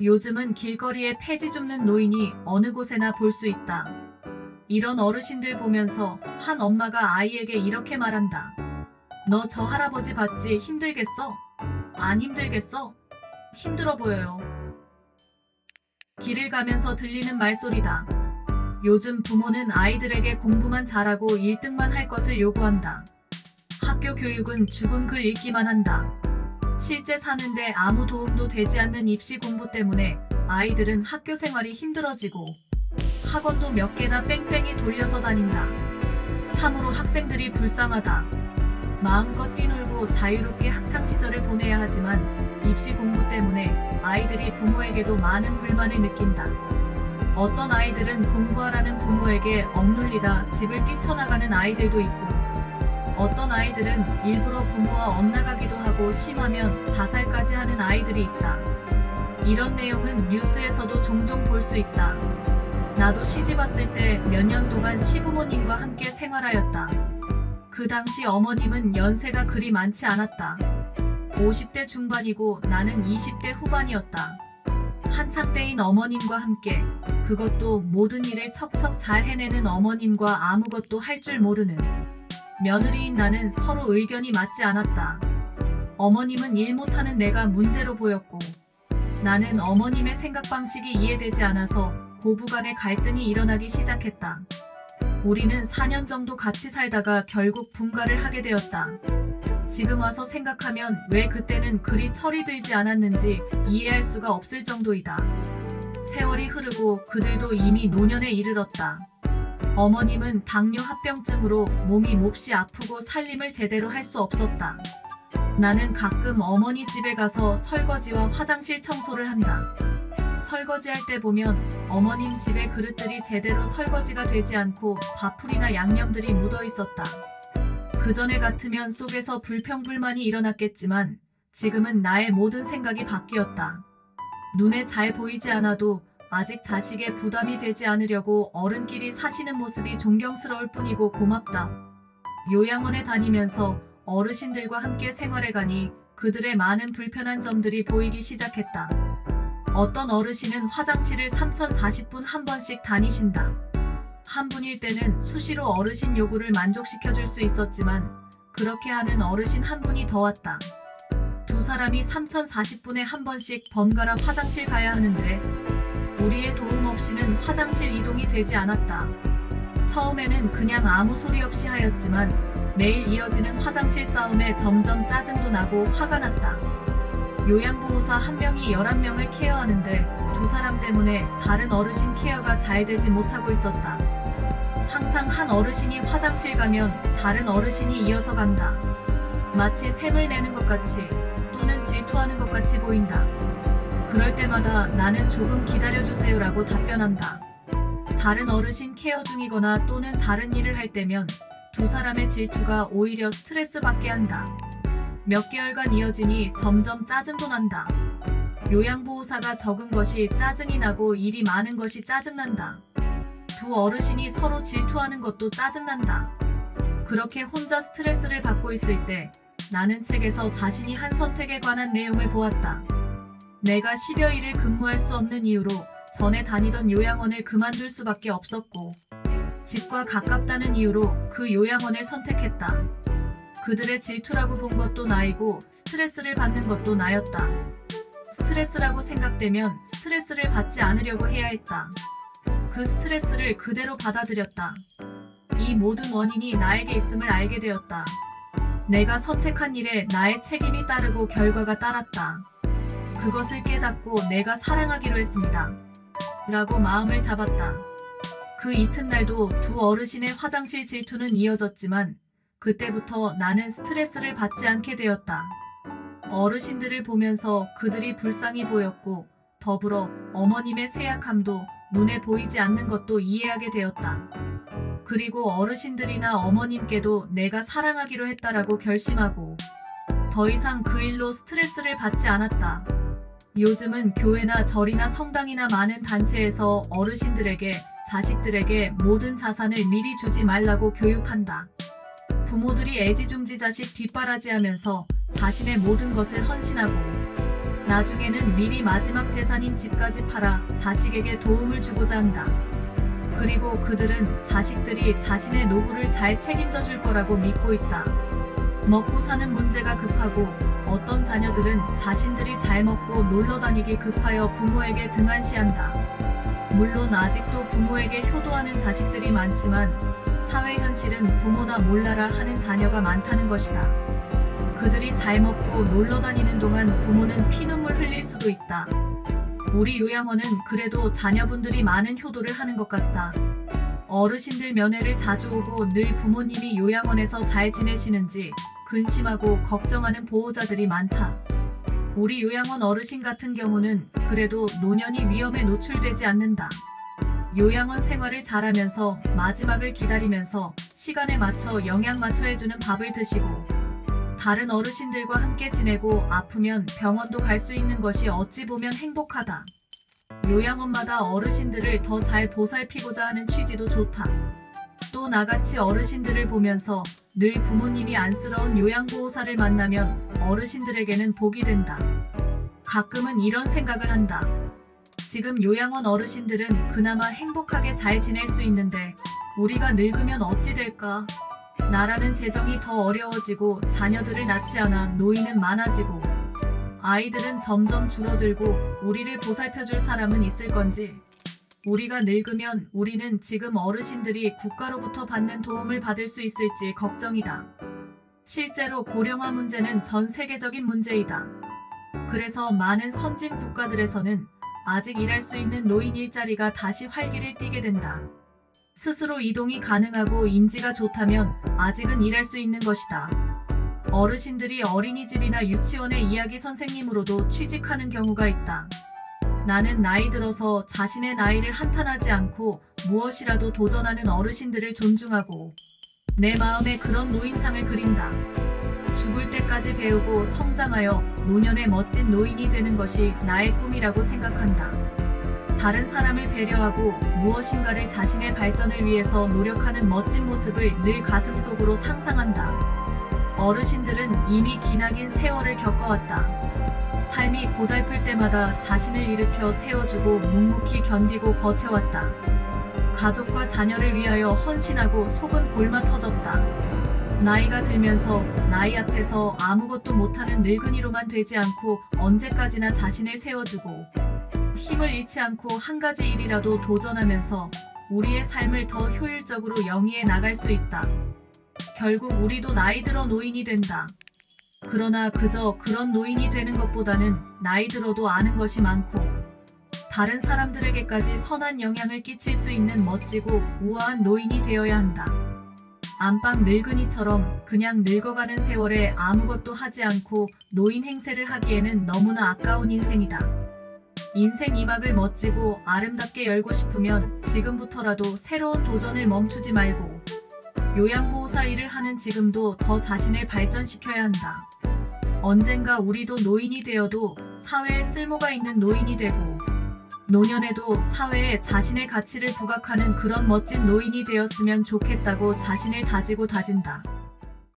요즘은 길거리에 폐지 줍는 노인이 어느 곳에나 볼 수 있다. 이런 어르신들 보면서 한 엄마가 아이에게 이렇게 말한다. 너 저 할아버지 봤지? 힘들겠어? 안 힘들겠어? 힘들어 보여요. 길을 가면서 들리는 말소리다. 요즘 부모는 아이들에게 공부만 잘하고 1등만 할 것을 요구한다. 학교 교육은 죽은 글 읽기만 한다. 실제 사는데 아무 도움도 되지 않는 입시 공부 때문에 아이들은 학교 생활이 힘들어지고 학원도 몇 개나 뺑뺑이 돌려서 다닌다. 참으로 학생들이 불쌍하다. 마음껏 뛰놀고 자유롭게 학창시절을 보내야 하지만 입시 공부 때문에 아이들이 부모에게도 많은 불만을 느낀다. 어떤 아이들은 공부하라는 부모에게 억눌리다 집을 뛰쳐나가는 아이들도 있고, 어떤 아이들은 일부러 부모와 엇나가기도 하고 심하면 자살까지 하는 아이들이 있다. 이런 내용은 뉴스에서도 종종 볼 수 있다. 나도 시집 왔을 때 몇 년 동안 시부모님과 함께 생활하였다. 그 당시 어머님은 연세가 그리 많지 않았다. 50대 중반이고 나는 20대 후반이었다. 한창 때인 어머님과 함께, 그것도 모든 일을 척척 잘 해내는 어머님과 아무것도 할 줄 모르는 며느리인 나는 서로 의견이 맞지 않았다. 어머님은 일 못하는 내가 문제로 보였고, 나는 어머님의 생각 방식이 이해되지 않아서 고부간의 갈등이 일어나기 시작했다. 우리는 4년 정도 같이 살다가 결국 분가를 하게 되었다. 지금 와서 생각하면 왜 그때는 그리 철이 들지 않았는지 이해할 수가 없을 정도이다. 세월이 흐르고 그들도 이미 노년에 이르렀다. 어머님은 당뇨 합병증으로 몸이 몹시 아프고 살림을 제대로 할 수 없었다. 나는 가끔 어머니 집에 가서 설거지와 화장실 청소를 한다. 설거지할 때 보면 어머님 집에 그릇들이 제대로 설거지가 되지 않고 밥풀이나 양념들이 묻어 있었다. 그 전에 같으면 속에서 불평불만이 일어났겠지만 지금은 나의 모든 생각이 바뀌었다. 눈에 잘 보이지 않아도 아직 자식의 부담이 되지 않으려고 어른끼리 사시는 모습이 존경스러울 뿐이고 고맙다. 요양원에 다니면서 어르신들과 함께 생활해가니 그들의 많은 불편한 점들이 보이기 시작했다. 어떤 어르신은 화장실을 3040분 한 번씩 다니신다. 한 분일 때는 수시로 어르신 요구를 만족시켜줄 수 있었지만 그렇게 하는 어르신 한 분이 더 왔다. 두 사람이 3040분에 한 번씩 번갈아 화장실 가야 하는데 우리의 도움 없이는 화장실 이동이 되지 않았다. 처음에는 그냥 아무 소리 없이 하였지만 매일 이어지는 화장실 싸움에 점점 짜증도 나고 화가 났다. 요양보호사 한 명이 11명을 케어하는데 두 사람 때문에 다른 어르신 케어가 잘 되지 못하고 있었다. 항상 한 어르신이 화장실 가면 다른 어르신이 이어서 간다. 마치 샘을 내는 것 같이 또는 질투하는 것 같이 보인다. 그럴 때마다 나는 조금 기다려주세요라고 답변한다. 다른 어르신 케어 중이거나 또는 다른 일을 할 때면 두 사람의 질투가 오히려 스트레스 받게 한다. 몇 개월간 이어지니 점점 짜증도 난다. 요양보호사가 적은 것이 짜증이 나고 일이 많은 것이 짜증난다. 두 어르신이 서로 질투하는 것도 짜증난다. 그렇게 혼자 스트레스를 받고 있을 때 나는 책에서 자신이 한 선택에 관한 내용을 보았다. 내가 10여 일을 근무할 수 없는 이유로 전에 다니던 요양원을 그만둘 수밖에 없었고, 집과 가깝다는 이유로 그 요양원을 선택했다. 그들의 질투라고 본 것도 나이고 스트레스를 받는 것도 나였다. 스트레스라고 생각되면 스트레스를 받지 않으려고 해야 했다. 그 스트레스를 그대로 받아들였다. 이 모든 원인이 나에게 있음을 알게 되었다. 내가 선택한 일에 나의 책임이 따르고 결과가 따랐다. 그것을 깨닫고 내가 사랑하기로 했습니다. 라고 마음을 잡았다. 그 이튿날도 두 어르신의 화장실 질투는 이어졌지만 그때부터 나는 스트레스를 받지 않게 되었다. 어르신들을 보면서 그들이 불쌍히 보였고 더불어 어머님의 쇠약함도 눈에 보이지 않는 것도 이해하게 되었다. 그리고 어르신들이나 어머님께도 내가 사랑하기로 했다라고 결심하고 더 이상 그 일로 스트레스를 받지 않았다. 요즘은 교회나 절이나 성당이나 많은 단체에서 어르신들에게, 자식들에게 모든 자산을 미리 주지 말라고 교육한다. 부모들이 애지중지 자식 뒷바라지하면서 자신의 모든 것을 헌신하고 나중에는 미리 마지막 재산인 집까지 팔아 자식에게 도움을 주고자 한다. 그리고 그들은 자식들이 자신의 노후를 잘 책임져 줄 거라고 믿고 있다. 먹고 사는 문제가 급하고 어떤 자녀들은 자신들이 잘 먹고 놀러 다니기 급하여 부모에게 등한시한다. 물론 아직도 부모에게 효도하는 자식들이 많지만 사회 현실은 부모나 몰라라 하는 자녀가 많다는 것이다. 그들이 잘 먹고 놀러 다니는 동안 부모는 피눈물 흘릴 수도 있다. 우리 요양원은 그래도 자녀분들이 많은 효도를 하는 것 같다. 어르신들 면회를 자주 오고 늘 부모님이 요양원에서 잘 지내시는지 근심하고 걱정하는 보호자들이 많다. 우리 요양원 어르신 같은 경우는 그래도 노년이 위험에 노출되지 않는다. 요양원 생활을 잘하면서 마지막을 기다리면서 시간에 맞춰 영양 맞춰 해주는 밥을 드시고 다른 어르신들과 함께 지내고 아프면 병원도 갈 수 있는 것이 어찌 보면 행복하다. 요양원마다 어르신들을 더 잘 보살피고자 하는 취지도 좋다. 또 나같이 어르신들을 보면서 늘 부모님이 안쓰러운 요양보호사를 만나면 어르신들에게는 복이 된다. 가끔은 이런 생각을 한다. 지금 요양원 어르신들은 그나마 행복하게 잘 지낼 수 있는데 우리가 늙으면 어찌 될까? 나라는 재정이 더 어려워지고 자녀들을 낳지 않아 노인은 많아지고 아이들은 점점 줄어들고 우리를 보살펴줄 사람은 있을 건지. 우리가 늙으면 우리는 지금 어르신들이 국가로부터 받는 도움을 받을 수 있을지 걱정이다. 실제로 고령화 문제는 전 세계적인 문제이다. 그래서 많은 선진 국가들에서는 아직 일할 수 있는 노인 일자리가 다시 활기를 띠게 된다. 스스로 이동이 가능하고 인지가 좋다면 아직은 일할 수 있는 것이다. 어르신들이 어린이집이나 유치원의 이야기 선생님으로도 취직하는 경우가 있다. 나는 나이 들어서 자신의 나이를 한탄하지 않고 무엇이라도 도전하는 어르신들을 존중하고 내 마음에 그런 노인상을 그린다. 죽을 때까지 배우고 성장하여 노년의 멋진 노인이 되는 것이 나의 꿈이라고 생각한다. 다른 사람을 배려하고 무엇인가를 자신의 발전을 위해서 노력하는 멋진 모습을 늘 가슴속으로 상상한다. 어르신들은 이미 기나긴 세월을 겪어왔다. 삶이 고달플 때마다 자신을 일으켜 세워주고 묵묵히 견디고 버텨왔다. 가족과 자녀를 위하여 헌신하고 속은 골마 터졌다. 나이가 들면서 나이 앞에서 아무것도 못하는 늙은이로만 되지 않고 언제까지나 자신을 세워주고 힘을 잃지 않고 한 가지 일이라도 도전하면서 우리의 삶을 더 효율적으로 영위해 나갈 수 있다. 결국 우리도 나이 들어 노인이 된다. 그러나 그저 그런 노인이 되는 것보다는 나이 들어도 아는 것이 많고 다른 사람들에게까지 선한 영향을 끼칠 수 있는 멋지고 우아한 노인이 되어야 한다. 안방 늙은이처럼 그냥 늙어가는 세월에 아무것도 하지 않고 노인 행세를 하기에는 너무나 아까운 인생이다. 인생 2막을 멋지고 아름답게 열고 싶으면 지금부터라도 새로운 도전을 멈추지 말고 요양보호사 일을 하는 지금도 더 자신을 발전시켜야 한다. 언젠가 우리도 노인이 되어도 사회에 쓸모가 있는 노인이 되고 노년에도 사회에 자신의 가치를 부각하는 그런 멋진 노인이 되었으면 좋겠다고 자신을 다지고 다진다.